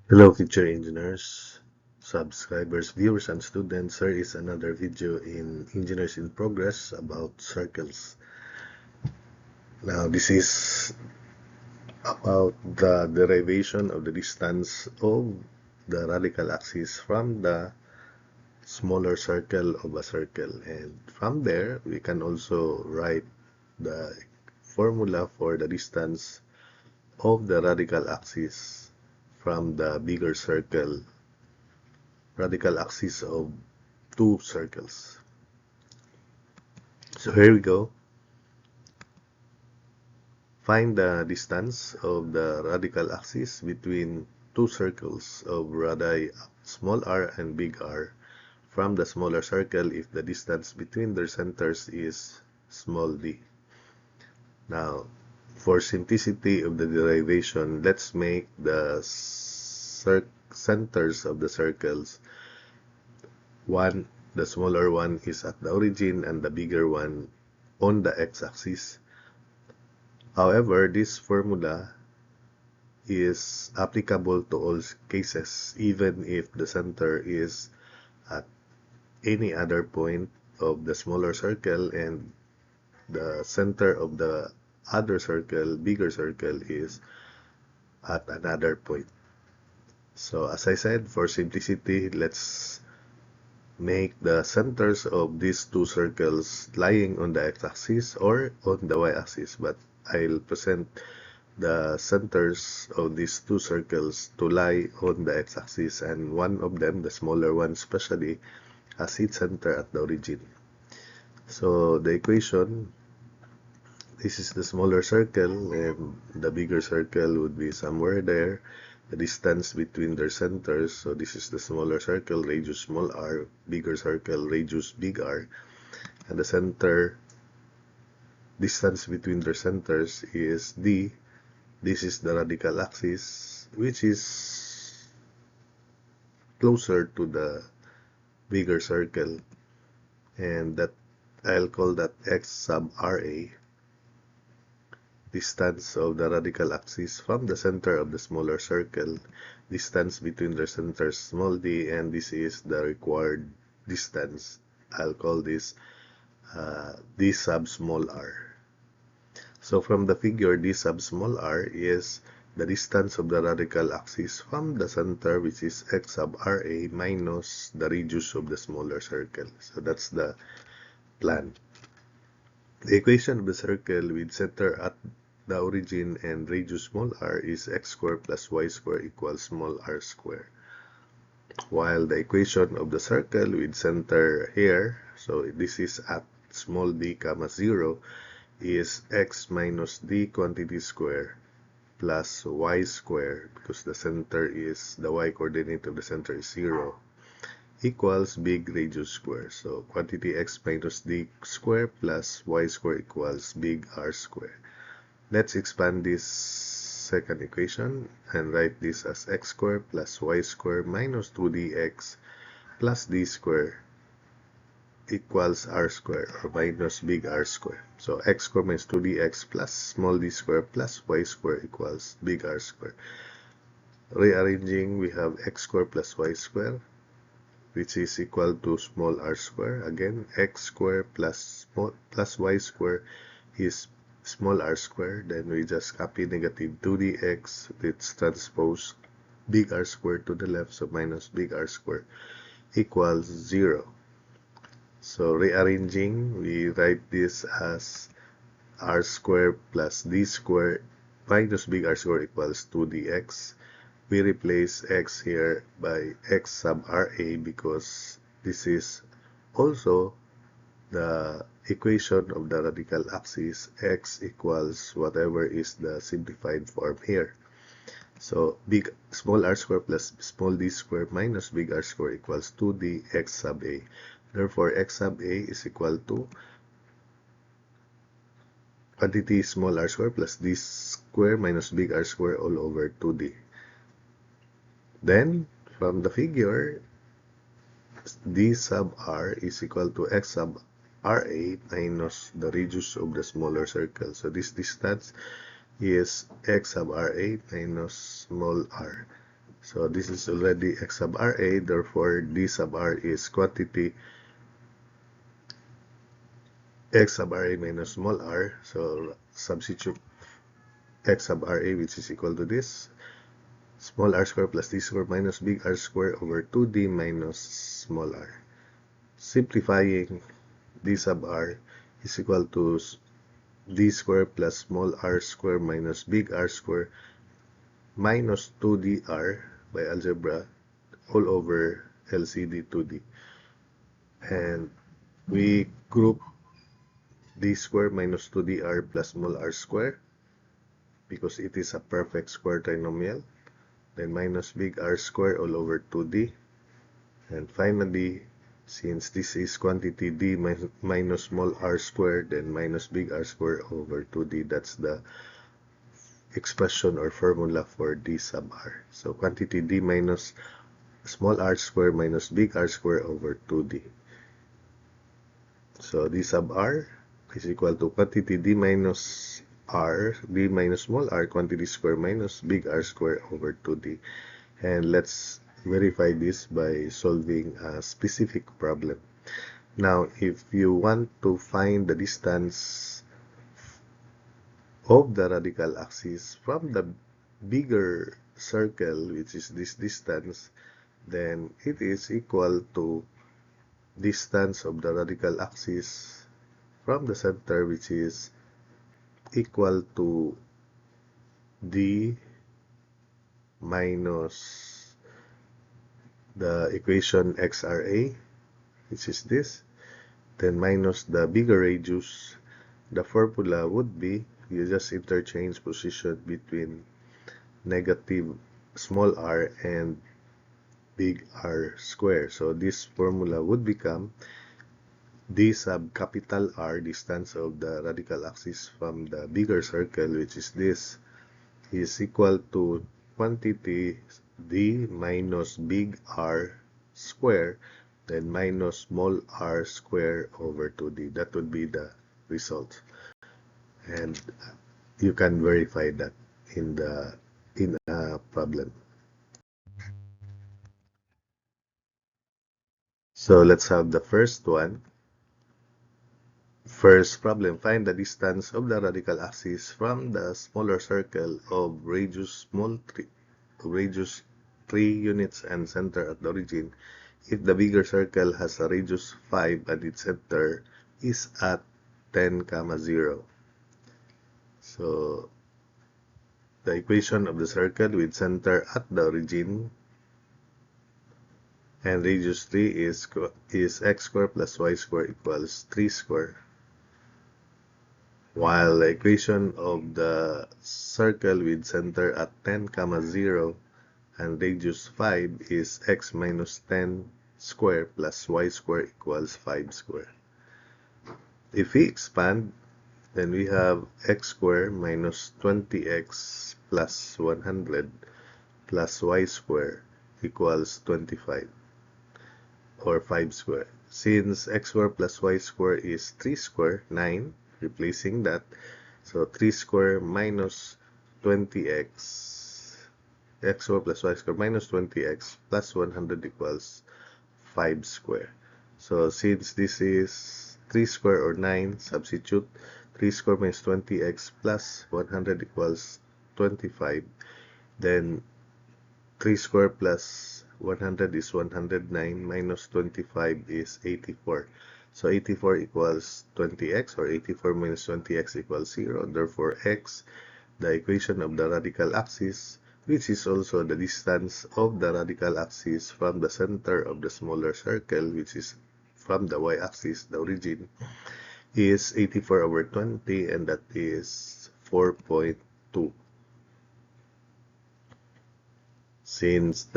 Hello, future engineers, subscribers, viewers, and students. Here is another video in Engineers in Progress about circles. Now, this is about the derivation of the distance of the radical axis from the smaller circle of a circle. And from there, we can also write the formula for the distance of the radical axis from the bigger circle, radical axis of two circles. So here we go. Find the distance of the radical axis between two circles of radii small r and big R from the smaller circle if the distance between their centers is small d. Now, for simplicity of the derivation, let's make the centers of the circles. One, the smaller one is at the origin and the bigger one on the x-axis. However, this formula is applicable to all cases, even if the center is at any other point of the smaller circle and the center of the other circle, bigger circle, is at another point. So as I said, for simplicity, let's make the centers of these two circles lying on the x-axis or on the y-axis, but I'll present the centers of these two circles to lie on the x-axis, and one of them, the smaller one especially, has its center at the origin. So the equation, this is the smaller circle and the bigger circle would be somewhere there. The distance between their centers, so this is the smaller circle, radius small r, bigger circle, radius big R, and the center distance between their centers is d. This is the radical axis, which is closer to the bigger circle, and that I'll call that x sub ra, distance of the radical axis from the center of the smaller circle, distance between their centers small d, and this is the required distance. I'll call this d sub small r. So from the figure, d sub small r is the distance of the radical axis from the center, which is x sub ra minus the radius of the smaller circle. So that's the plan. The equation of the circle with center at the origin and radius small r is x squared plus y squared equals small r squared. While the equation of the circle with center here, so this is at small d comma 0, is x minus d quantity square plus y square, because the center is, the y coordinate of the center is 0, equals big radius square. So quantity x minus d square plus y square equals big R square. Let's expand this second equation and write this as x square plus y square minus 2dx plus d square equals r square, or minus big R square. So x square minus 2dx plus small d square plus y square equals big R square. Rearranging, we have x square plus y square, which is equal to small r square. Again, x square plus y square is small r square. Then we just copy negative 2dx, let's transpose big R square to the left, so minus big R square equals 0. So rearranging, we write this as r square plus d square minus big R square equals 2dx. We replace x here by x sub ra because this is also the equation of the radical axis. X equals whatever is the simplified form here. So big small r square plus small d square minus big R square equals 2d x sub a. Therefore, x sub a is equal to quantity small r square plus d square minus big R square all over 2d. Then, from the figure, d sub r is equal to x sub ra minus the radius of the smaller circle. So this distance is x sub ra minus small r. So this is already x sub ra, therefore d sub r is quantity x sub ra minus small r. So substitute x sub ra, which is equal to this, small r square plus d square minus big R square over 2d minus small r. Simplifying, d sub r is equal to d square plus small r square minus big R square minus 2dr by algebra all over LCD 2d. And we group d square minus 2dr plus small r square because it is a perfect square trinomial. Then minus big R square all over 2d. And finally, since this is quantity d minus small r square, then minus big R square over 2d. That's the expression or formula for d sub r. So quantity d minus small r square minus big R square over 2d. So d sub r is equal to quantity d minus small r quantity square minus big R square over 2d. And let's verify this by solving a specific problem. Now, if you want to find the distance of the radical axis from the bigger circle, which is this distance, then it is equal to distance of the radical axis from the center, which is equal to d minus the equation xra, which is this, then minus the bigger radius. The formula would be, you just interchange position between negative small r and big R square. So this formula would become d sub capital R, distance of the radical axis from the bigger circle, which is this, is equal to quantity d minus big R square, then minus small r square over 2d. That would be the result. And you can verify that in a problem. So let's have the first one. First problem, find the distance of the radical axis from the smaller circle of radius 3 units and center at the origin if the bigger circle has a radius 5 and its center is at 10, 0. So the equation of the circle with center at the origin and radius 3 is x squared plus y squared equals 3 squared. While the equation of the circle with center at 10, 0 and radius 5 is x minus 10 squared plus y squared equals 5 squared. If we expand, then we have x squared minus 20x plus 100 plus y squared equals 25 or 5 squared. Since x squared plus y squared is 3 squared, 9, replacing that, so 3 squared minus 20x, x squared plus y squared minus 20x plus 100 equals 5 squared. So since this is 3 squared or 9, substitute 3 squared minus 20x plus 100 equals 25. Then 3 squared plus 100 is 109 minus 25 is 84. So 84 equals 20x, or 84 minus 20x equals 0. Therefore, x, the equation of the radical axis, which is also the distance of the radical axis from the center of the smaller circle, which is from the y-axis, the origin, is 84 over 20, and that is 4.2. Since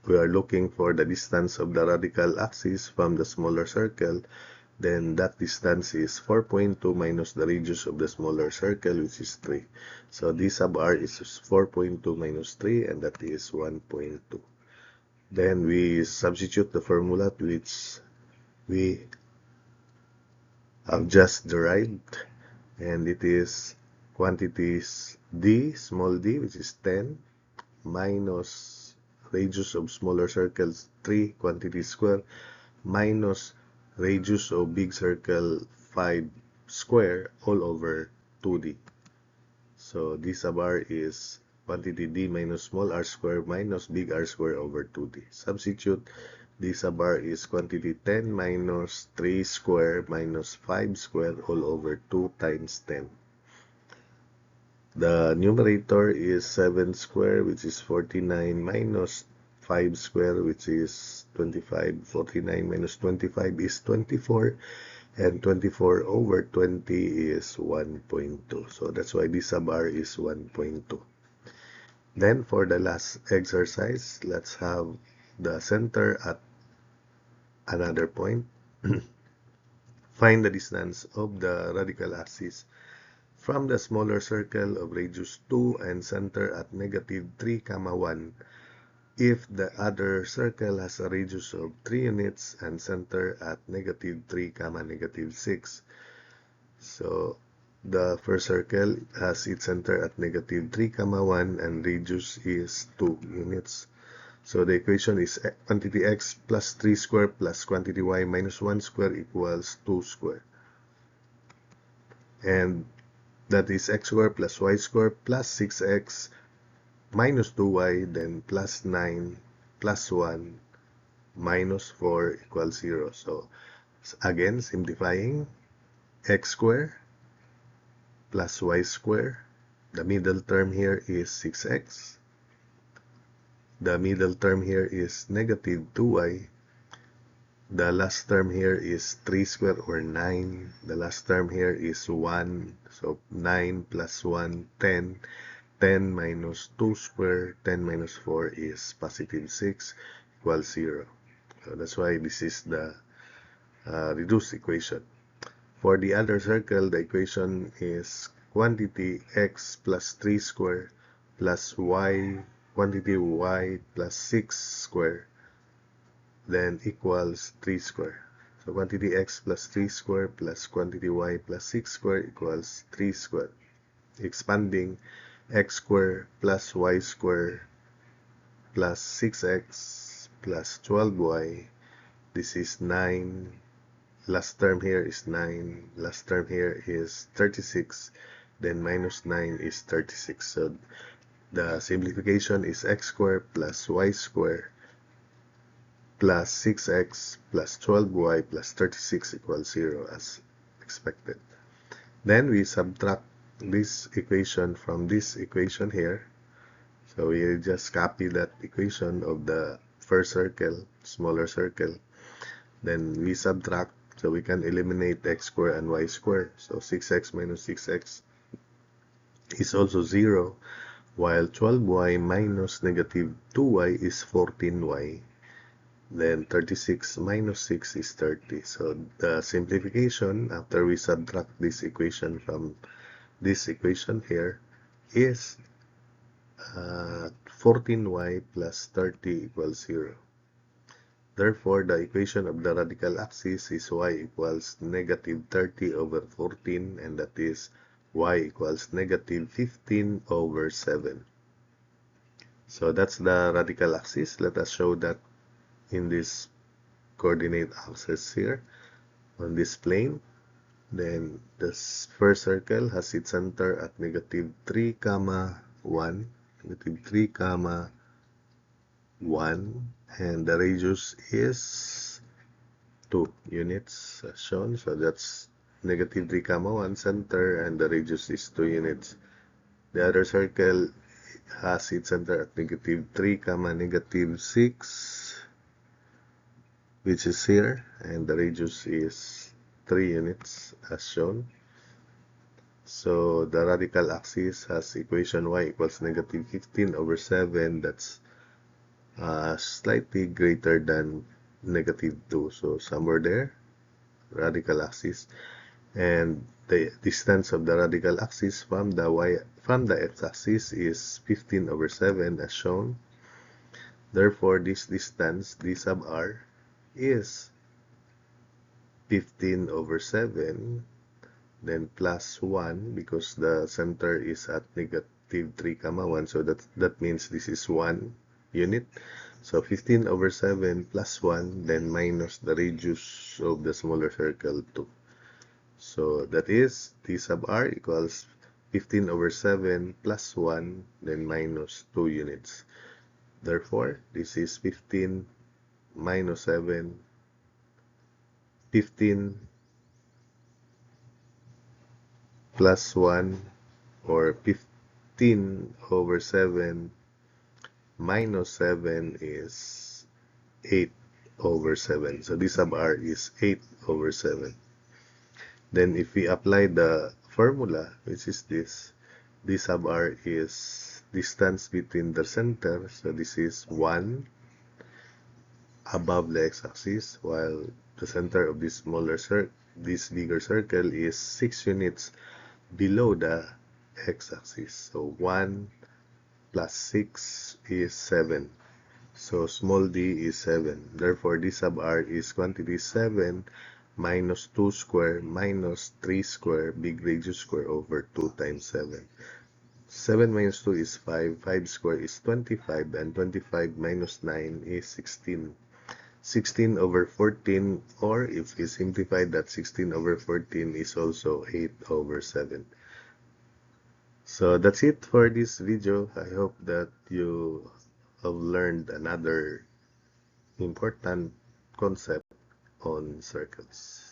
we are looking for the distance of the radical axis from the smaller circle, then that distance is 4.2 minus the radius of the smaller circle, which is 3. So d sub r is 4.2 minus 3, and that is 1.2. Then we substitute the formula which we have just derived, and it is quantities d, small d, which is 10, minus radius of smaller circles 3 quantity square minus radius of big circle 5 square all over 2D. So d sub r is quantity d minus small r square minus big R square over 2D. Substitute, d sub r is quantity 10 minus 3 square minus 5 square all over 2 times 10. The numerator is 7 square, which is 49, minus 5 square, which is 25. 49 minus 25 is 24, and 24 over 20 is 1.2. So that's why d sub r is 1.2. Then for the last exercise, let's have the center at another point. Find the distance of the radical axis from the smaller circle of radius 2 and center at negative 3, 1 if the other circle has a radius of 3 units and center at negative 3, negative 6. So the first circle has its center at negative 3, 1 and radius is 2 units. So the equation is quantity x plus 3 square plus quantity y minus 1 square equals 2 square. And that is x squared plus y squared plus 6x minus 2y, then plus 9 plus 1 minus 4 equals 0. So again, simplifying, x squared plus y squared. The middle term here is 6x. The middle term here is negative 2y. The last term here is 3 squared or 9. The last term here is 1. So 9 plus 1, 10. 10 minus 2 squared, 10 minus 4 is positive 6 equals 0. So that's why this is the reduced equation. For the other circle, the equation is quantity x plus 3 squared plus y, quantity y plus 6 squared, then equals 3 square. So quantity x plus 3 square plus quantity y plus 6 square equals 3 square. Expanding, x square plus y square plus 6x plus 12y. This is 9. Last term here is 9. Last term here is 36. Then minus 9 is 36. So the simplification is x square plus y square plus 6x plus 12y plus 36 equals 0 as expected. Then we subtract this equation from this equation here. So we just copy that equation of the first circle, smaller circle. Then we subtract, so we can eliminate x squared and y squared. So 6x minus 6x is also 0, while 12y minus negative 2y is 14y. Then 36 minus 6 is 30. So the simplification after we subtract this equation from this equation here is 14y plus 30 equals 0. Therefore, the equation of the radical axis is y equals negative 30 over 14, and that is y equals negative 15 over 7. So that's the radical axis. Let us show that in this coordinate axis here on this plane. Then this first circle has its center at negative 3, 1, negative 3, 1, and the radius is 2 units as shown. So that's negative 3, 1 center, and the radius is 2 units. The other circle has its center at negative 3, negative 6, which is here, and the radius is 3 units as shown. So the radical axis has equation y equals negative 15 over 7. That's slightly greater than negative 2. So somewhere there, radical axis. And the distance of the radical axis from the x-axis is 15 over 7 as shown. Therefore, this distance, d sub r, is 15 over 7, then plus 1 because the center is at -3, 1. So that means this is 1 unit. So 15 over 7 plus 1, then minus the radius of the smaller circle 2. So that is d sub r equals 15 over 7 plus 1, then minus 2 units. Therefore, this is 15 minus 7, 15 plus 1, or 15 over 7 minus 7 is 8 over 7. So d sub r is 8 over 7. Then if we apply the formula, which is this, d sub r is distance between the center. So this is 1 above the x-axis, while the center of this bigger circle is 6 units below the x-axis. So 1 plus 6 is 7. So small d is 7. Therefore, d sub r is quantity 7 minus 2 square minus 3 square big radius square over 2 times 7. 7 minus 2 is 5. 5 square is 25. And 25 minus 9 is 16. 16 over 14, or if we simplify that, 16 over 14 is also 8 over 7. So that's it for this video. I hope that you have learned another important concept on circles.